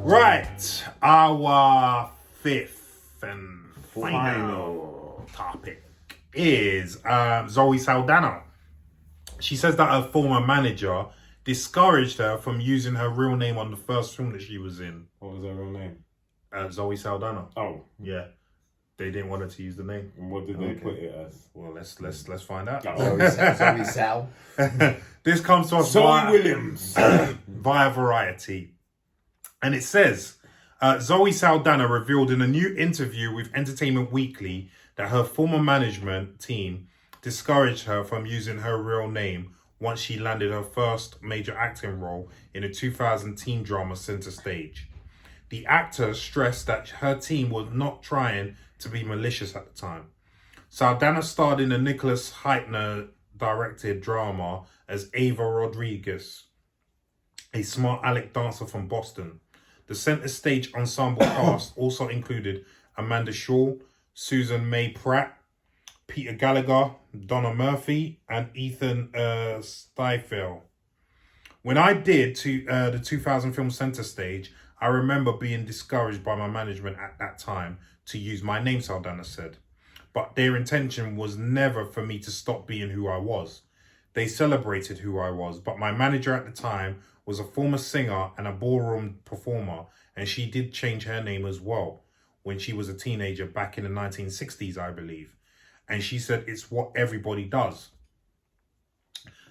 Right, our fifth and final topic is Zoe Saldana. She says that her former manager discouraged her from using her real name on the first film that she was in. What was her real name? Zoe Saldana. Oh, yeah. They didn't want her to use the name. And what did they put it as? Well, let's find out. Zoe Sal. This comes to us Zoe Williams via Variety. And it says, Zoe Saldana revealed in a new interview with Entertainment Weekly that her former management team discouraged her from using her real name once she landed her first major acting role in a 2000 teen drama Center Stage. The actor stressed that her team was not trying to be malicious at the time. Saldana starred in a Nicholas Heitner directed drama as Ava Rodriguez, a smart aleck dancer from Boston. The Center Stage ensemble cast also included Amanda Shaw, Susan May Pratt, Peter Gallagher, Donna Murphy, and Ethan Stiefel. When I did the 2000 film Center Stage, I remember being discouraged by my management at that time to use my name, Saldana said. But their intention was never for me to stop being who I was. They celebrated who I was, but my manager at the time was a former singer and a ballroom performer, and she did change her name as well when she was a teenager back in the 1960s, I believe. And she said it's what everybody does.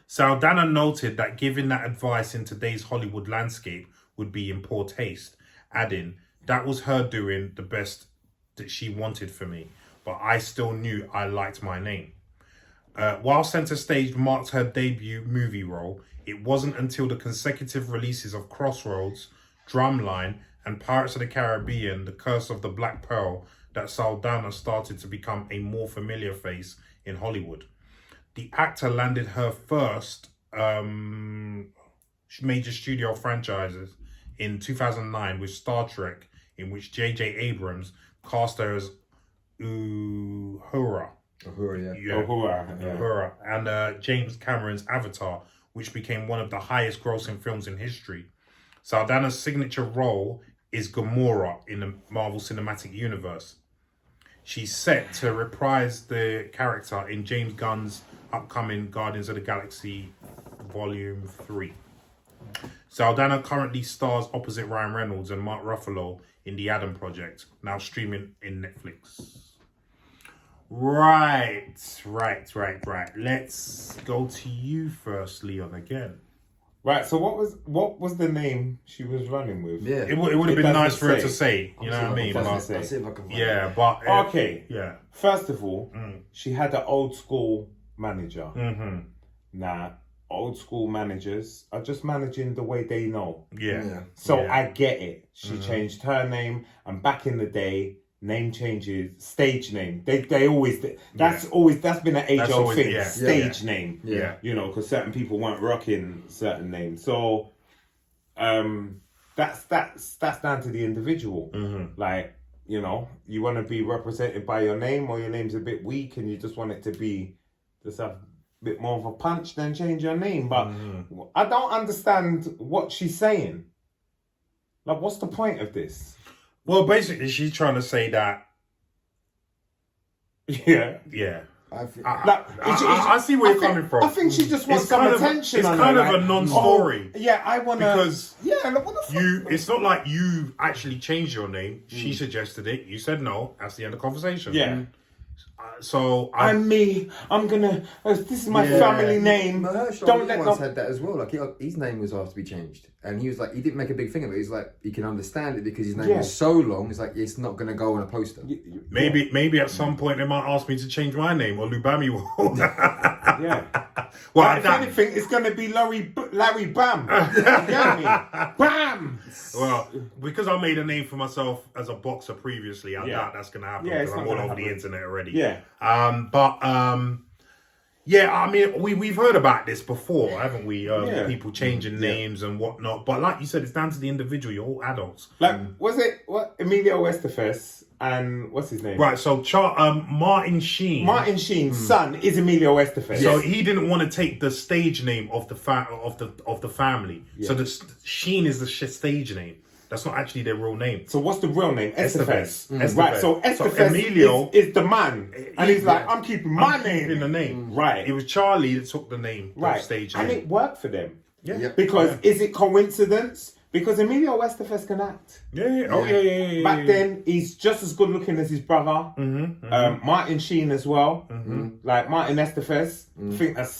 Saldana noted that giving that advice in today's Hollywood landscape would be in poor taste, adding, that was her doing the best that she wanted for me, but I still knew I liked my name. While Center Stage marked her debut movie role, it wasn't until the consecutive releases of Crossroads, Drumline, and Pirates of the Caribbean, The Curse of the Black Pearl, that Saldana started to become a more familiar face in Hollywood. The actor landed her first major studio franchises in 2009 with Star Trek, in which J.J. Abrams cast her as Uhura. Uhura. And James Cameron's Avatar, which became one of the highest grossing films in history. Saldana's signature role is Gamora in the Marvel Cinematic Universe. She's set to reprise the character in James Gunn's upcoming Guardians of the Galaxy Volume 3. Saldana currently stars opposite Ryan Reynolds and Mark Ruffalo in The Adam Project, now streaming in Netflix. Right. Let's go to you first, Leon, again. Right, so what was the name she was running with? Yeah. It would have been nice for her to say, you know what I mean? I'll see if I can find Yeah, but... okay. Yeah. First of all, she had an old school manager. Mm-hmm. Now, old school managers are just managing the way they know. Yeah. So I get it. She changed her name, and back in the day, name changes, stage name. They always that's been an age old thing. Yeah. Stage name. Yeah. You know, because certain people weren't rocking certain names. So that's down to the individual. Mm-hmm. Like, you know, you want to be represented by your name, or your name's a bit weak and you just want it to be just a bit more of a punch, then change your name. But I don't understand what she's saying. Like, what's the point of this? Well, basically, she's trying to say that... Yeah. I see where you're coming from. I think she just wants some attention. It's kind of a non-story. I want to... Because like, what the fuck? it's not like you actually changed your name. She suggested it. You said no. That's the end of the conversation. Yeah. So I'm me. I'm gonna... this is my family name. Don't let once had that as well. Like his name was asked to be changed, and he was like, he didn't make a big thing of it. He's like, he can understand it because his name was so long. It's like it's not gonna go on a poster. Maybe at some point they might ask me to change my name, or Lubami will. Yeah. Well, if anything, it's gonna be Larry Bam. You get me? Bam. Well, because I made a name for myself as a boxer previously, I doubt that's gonna happen. Yeah, it's because not I'm all gonna over the happen. internet already. Yeah. Yeah, I mean, we've heard about this before, haven't we? People changing names and whatnot. But like you said, it's down to the individual. You're all adults. Like, was it Emilio Estevez and what's his name? Right, so Martin Sheen. Martin Sheen's son is Emilio Estevez. So he didn't want to take the stage name of the family. Yeah. So the Sheen is the stage name. That's not actually their real name. So what's the real name? Estefes. Estefes. Right, so Estefes Emilio is the man. And he's like, I'm keeping my I'm name. keeping the name. Right. It was Charlie that took the name, Right. the stage And name. it worked for them. Yeah. Yep. Because is it coincidence? Because Emilio Estefes can act. Yeah. Oh, yeah. Back then, he's just as good looking as his brother. Martin Sheen as well. Like Martin Estefes.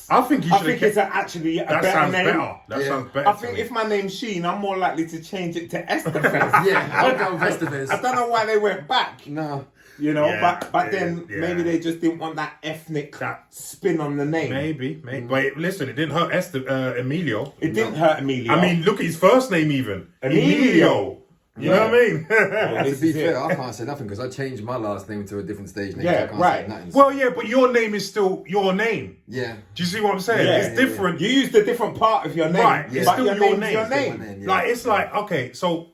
I think it's actually a That better sounds name. better. That sounds better. I think if my name's Sheen, I'm more likely to change it to Estefes. Yeah, I'll go with Estefes. I don't know why they went back. No. You know, Yeah, but then maybe they just didn't want that ethnic spin on the name. Maybe. But listen, it didn't hurt Emilio. It didn't hurt Emilio. I mean, look at his first name even. Emilio. You know what I mean? To be fair, I can't say nothing because I changed my last name to a different stage name. Yeah, so I can't right. Say nothing. Well, yeah, but your name is still your name. Yeah. Do you see what I'm saying? Yeah, It's different. You used a different part of your name, Right, it's but still your your name's name. your Still name. my name. Yeah. Like, it's like, okay, so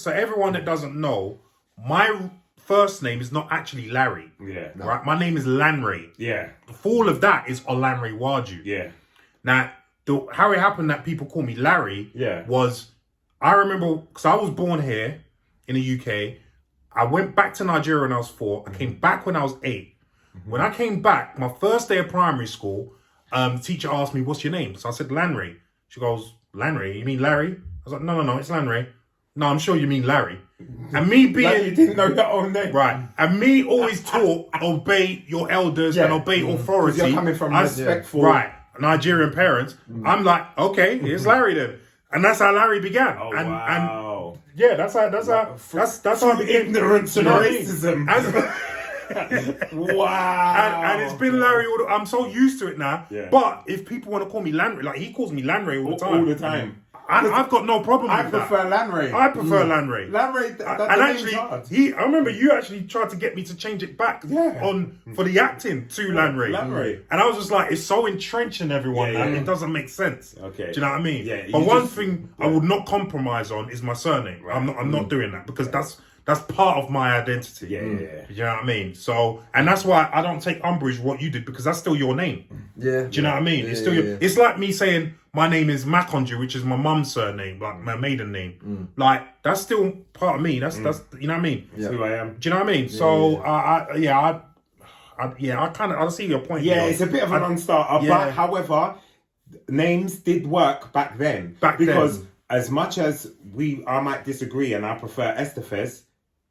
everyone that doesn't know, my first name is not actually Larry. Yeah. Right? My name is Lanray. Yeah. The fall of that is Olanre Waju. Yeah. Now, how it happened that people call me Larry Yeah. was, I remember, because I was born here in the UK. I went back to Nigeria when I was 4. I came back when I was 8. When I came back, my first day of primary school, the teacher asked me, what's your name? So I said, Lanray. She goes, Lanray? You mean Larry? I was like, no, it's Lanray. No, I'm sure you mean Larry. And me being... Like you didn't know your own name. Right. And me always taught, obey your elders and obey authority. You're coming from respectful... Right. Nigerian parents. I'm like, okay, here's Larry then. And that's how Larry began. Oh, and, wow. And yeah, that's how I became ignorance and racism. Wow. And it's been Larry I'm so used to it now. Yeah. But if people want to call me Lanray, like he calls me Lanray all the time. All the time. I've got no problem I with that. prefer Lanray. I prefer Lanray. Lanray, And actually, I remember you actually tried to get me to change it back for the acting to Lanray. Lanray. And I was just like, it's so entrenched in everyone that it doesn't make sense. Okay. Do you know what I mean? Yeah. But one thing I would not compromise on is my surname. Right. I'm not doing that because that's part of my identity. Yeah. You know what I mean? So, and that's why I don't take umbrage with what you did because that's still your name. Yeah. Do you know what I mean? It's still It's like me saying my name is Makonju, which is my mum's surname, like my maiden name. Like that's still part of me. That's you know what I mean? That's who I am. Do you know what I mean? So I kind of I see your point. Yeah, here. it's a bit of a non-starter, but however, names did work back then. Because as much as I might disagree and I prefer Estefes,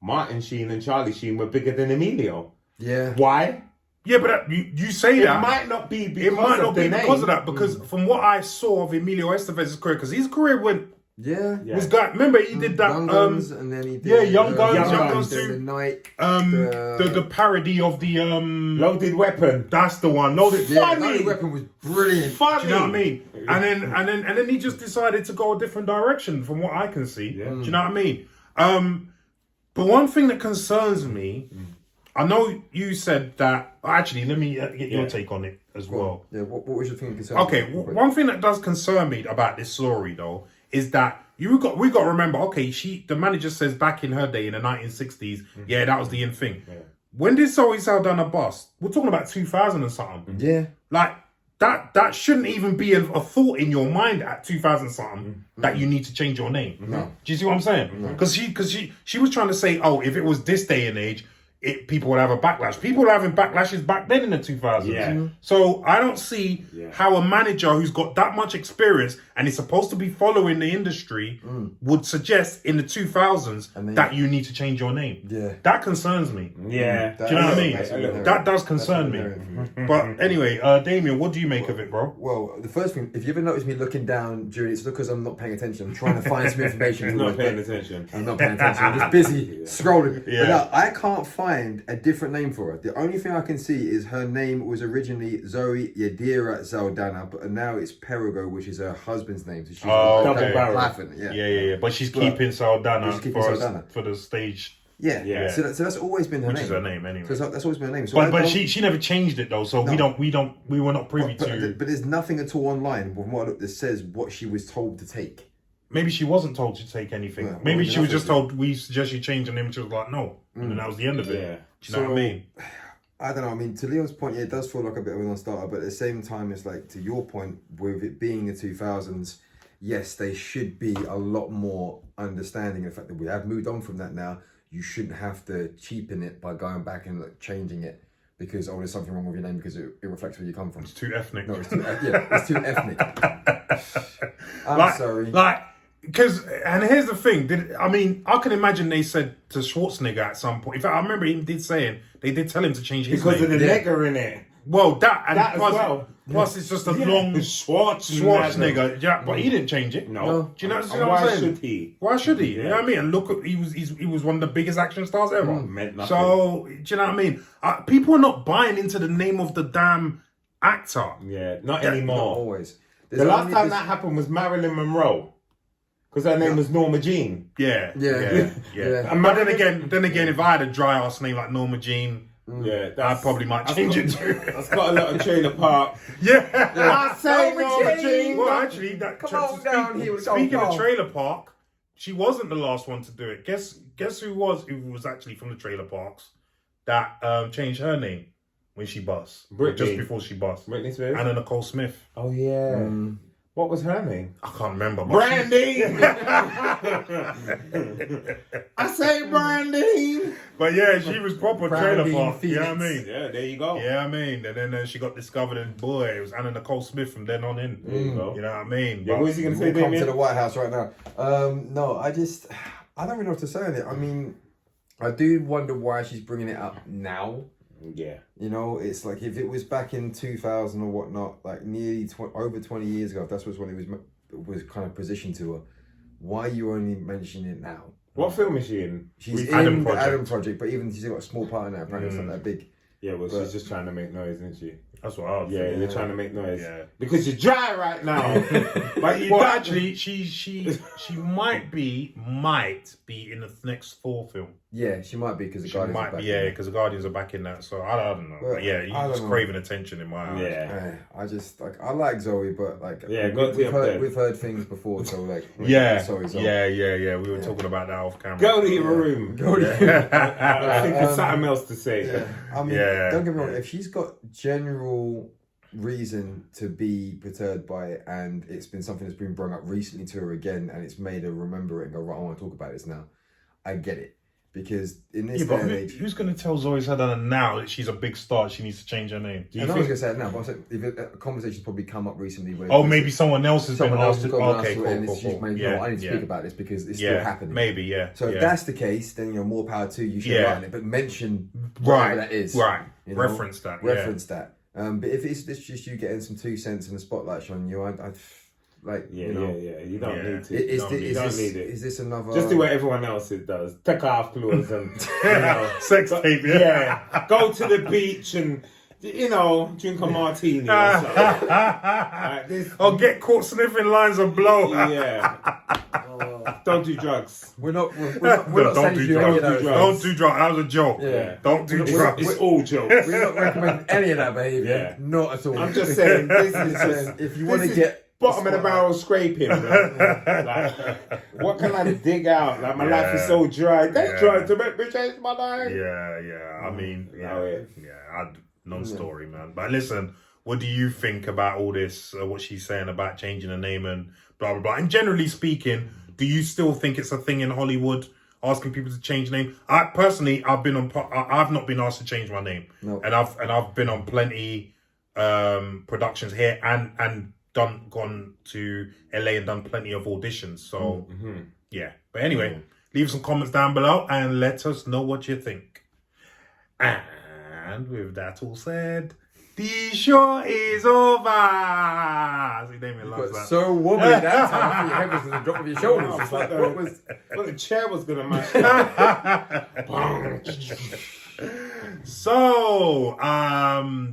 Martin Sheen and Charlie Sheen were bigger than Emilio. Yeah. Why? Yeah, but you say that. It might not be because it might not of the be name. because of that. Because from what I saw of Emilio Estevez' career, because his career was remember he did that Young Guns, and then he did Young Guns then too. the Nike, the parody of the Loaded Weapon. That's the one. Loaded Loaded Weapon was brilliant. Do you know what I mean? And then he just decided to go a different direction from what I can see. Yeah. Do you know what I mean? But one thing that concerns me, I know you said that. Actually, let me get your take on it as well. Yeah, what was your thing concern? Okay, one thing that does concern me about this story though is that we got to remember. Okay, the manager says back in her day in the 1960s, that was the in thing. Yeah. When did Zoe Saldana bust? We're talking about 2000 and something. Yeah, like that shouldn't even be a thought in your mind at 2000 something that you need to change your name. No. Do you see what I'm saying? Because she was trying to say, oh, if it was this day and age, people would have a backlash. People were having backlashes back then in the 2000s. Yeah. So I don't see how a manager who's got that much experience and is supposed to be following the industry would suggest in the 2000s that you need to change your name. Yeah. That concerns me. Yeah. Do you know what I mean? That does concern me. But anyway, Damien, what do you make of it, bro? Well, the first thing, if you ever notice me looking down during it's because I'm not paying attention. I'm trying to find some information. I'm not paying attention. I'm not paying attention. I'm just busy scrolling. Yeah. But no, I can't find a different name for her. The only thing I can see is her name was originally Zoe Saldana, but now it's Perigo, which is her husband's name. So she's hyphen, Yeah. But she's keeping Saldana for the stage. Yeah. So that's always been her name. Which is her name anyway. So that's always been her name. So but she never changed it though. So we were not privy to. But there's nothing at all online from what I looked that says what she was told to take. Maybe she wasn't told to take anything. Yeah, Maybe she was just told, we suggest you change your name, and she was like, no. And then that was the end of it. Yeah. Do you know what I mean? I don't know. I mean, to Leon's point, it does feel like a bit of a non-starter, but at the same time, it's like, to your point, with it being the 2000s, yes, they should be a lot more understanding of the fact that we have moved on from that now. You shouldn't have to cheapen it by going back and like, changing it because, oh, there's something wrong with your name because it reflects where you come from. It's too ethnic. No, it's too, it's too ethnic. I'm sorry. And here's the thing. I can imagine they said to Schwarzenegger at some point. In fact, I remember he did saying, they did tell him to change his because name. of the nigger in it. Well, that That plus, as well. plus it's just a long Schwarzenegger. Yeah, but he didn't change it. No. Do you know, And what I'm why saying? should he? Why should he? You know what I mean? And look, he was one of the biggest action stars ever. Meant nothing. So, do you know what I mean? People are not buying into the name of the damn actor. Yeah, not Not anymore. always. There's The last only time this- that happened was Marilyn Monroe. Because her name was Norma Jean. Yeah. Yeah. And but then again, if I had a dry ass name like Norma Jean, Yeah, I probably might change it too. That's got a lot of trailer park. Yeah. I say Norma Norma Jean. Jean. Well, actually, Come on down here with speaking Gold of trailer park, she wasn't the last one to do it. Guess who was actually from the trailer parks that changed her name when she bust? Britney. Just before she bust. Britney Spears. Anna Nicole Smith. Oh yeah. What was her name? I can't remember. but Brandy. I say Brandy. But yeah, she was proper trailer Brandy park. You know what I Phoenix. mean? Yeah, there you go. Yeah, I mean, and then she got discovered, and boy, it was Anna Nicole Smith from then on in. There you go. You know what I mean? Yeah, what is he gonna say, We'll come to Damien? the White House right now. No, I don't really know what to say on it. I mean, I do wonder why she's bringing it up now. Yeah. You know, it's like if it was back in 2000 or whatnot, like nearly over 20 years ago, if that's when it was kind of positioned to her, why are you only mentioning it now? What film is she in? She's With in Adam the Project. Adam Project, but even she's got a small part in that. Apparently, it's not that big. Yeah, well, But- she's just trying to make noise, isn't she? That's what I was Yeah, thinking. you're trying to make noise. Yeah. Because you're dry right now. But you Well, don't- actually, she might be in the next Thor film. Yeah, she might be because the She Guardians are might back be, in yeah, it. because the Guardians are back in that. So I don't know. Well, But yeah, I he's don't just know. craving attention in my eyes. Yeah. I just like I like Zoe, but like Yeah, go to we've your heard bed. we've heard things before, so like Yeah, sorry, Zoe. yeah. We were talking about that off camera. Go to your room. Go to- I think there's something else to say. Yeah, I mean, Yeah. don't get me wrong. If she's got general reason to be perturbed by it, and it's been something that's been brought up recently to her again, and it's made her remember it and go, right, I want to talk about this now. I get it, because in this Yeah, day but and age, who's going to tell Zoe Saldana now that she's a big star? She needs to change her name. and I was gonna say it now, but I said if a conversation's probably come up recently. Where Oh, maybe someone else has someone been else asked has to. got Okay, to it, and cool. she's made, Yeah, I need to yeah. speak about this because it's still Yeah, happening. maybe, yeah. So if yeah. that's the case, then more power to you. Should Yeah. write on it, but mention whatever that is. Right. you know? Reference that. Reference that. But if it's just you getting some 2 cents and the spotlight on you, I like Yeah, you know. You don't Yeah. need to. Is, don't thi- need- is don't this, need it. is this another? Just do what everyone else does. Take off clothes and Yeah. Sex tape. yeah. Go to the beach and drink a martini or something. Like this. Oh, get caught sniffing lines of blow. Yeah. Don't do drugs. We're not Don't saying do you do any of drugs. those. Don't do drugs. That was a joke. Yeah. Don't do We're- drugs. It's all jokes. We're not recommending any of that behaviour. Yeah. Not at all. I'm just saying, this is just if you want to this is get bottom of the barrel scraping. Bro. Like, what can I dig out? Like my life is so dry. They Yeah. tried to make me change my life. Yeah. I mean, Oh, yeah. non-story, man. But listen, what do you think about all this? What she's saying about changing the name and blah blah blah. And generally speaking, do you still think it's a thing in Hollywood asking people to change name? I personally, I've not been asked to change my name, No. and I've been on plenty productions here and gone to LA and done plenty of auditions. So yeah. But anyway, leave some comments down below and let us know what you think. And with that all said, the show is over. See, Damien loves that. so wobbly that time, I thought your head was going to drop off your shoulders. It's like, what was? Well, the chair was gonna mash up. So,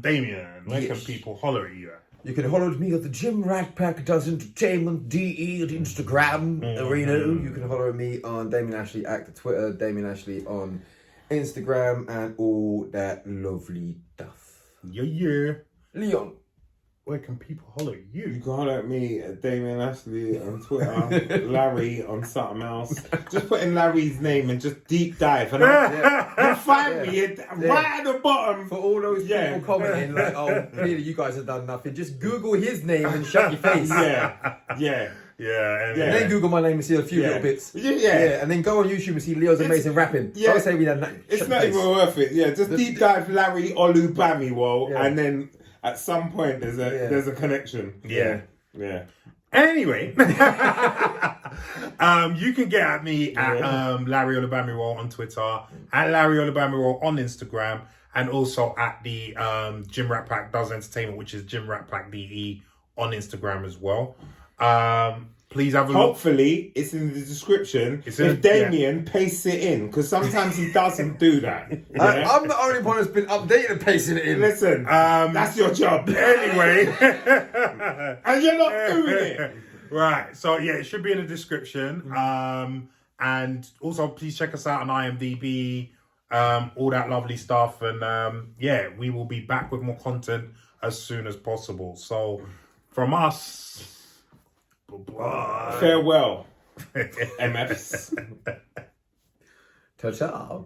Damien, where can Yes. people holler at you at? You can holler at me at the Gymrat Pack Does Entertainment DE at Instagram arena. You can holler at me on Damien Ashley at Twitter, Damien Ashley on Instagram, and all that lovely stuff. Yeah. Leon. Where can people holler at You you? can holler at me at Damien Ashley on Twitter, Larry on something else. Just put in Larry's name and just deep dive. And you'll find me right at the bottom. For all those Yeah. people commenting like, oh, really, you guys have done nothing. Just Google his name and shut your face. Yeah. Yeah, And then Google my name and see a few little bits. Yeah. And then go on YouTube and see Leo's amazing rapping. Yeah. Don't say we done that. It's not even worth it. Yeah, just deep dive Larry Olubamiwo, and then at some point there's a connection. Yeah. Yeah. Anyway, you can get at me at Larry Olubamiwo on Twitter, at Larry Olubamiwo on Instagram, and also at the Gymrat Pack Does Entertainment, which is Gymrat Pack DE on Instagram as well. Please have a look. Hopefully, it's in the description. If Damien pastes it in, because sometimes he doesn't do that. I'm the only one that's been updating and pasting it in. Listen, that's your job. Anyway. And you're not doing it. Right. So, yeah, it should be in the description. And also, please check us out on IMDB, all that lovely stuff. And, we will be back with more content as soon as possible. So, from us... Farewell, MFs. Ciao, ciao.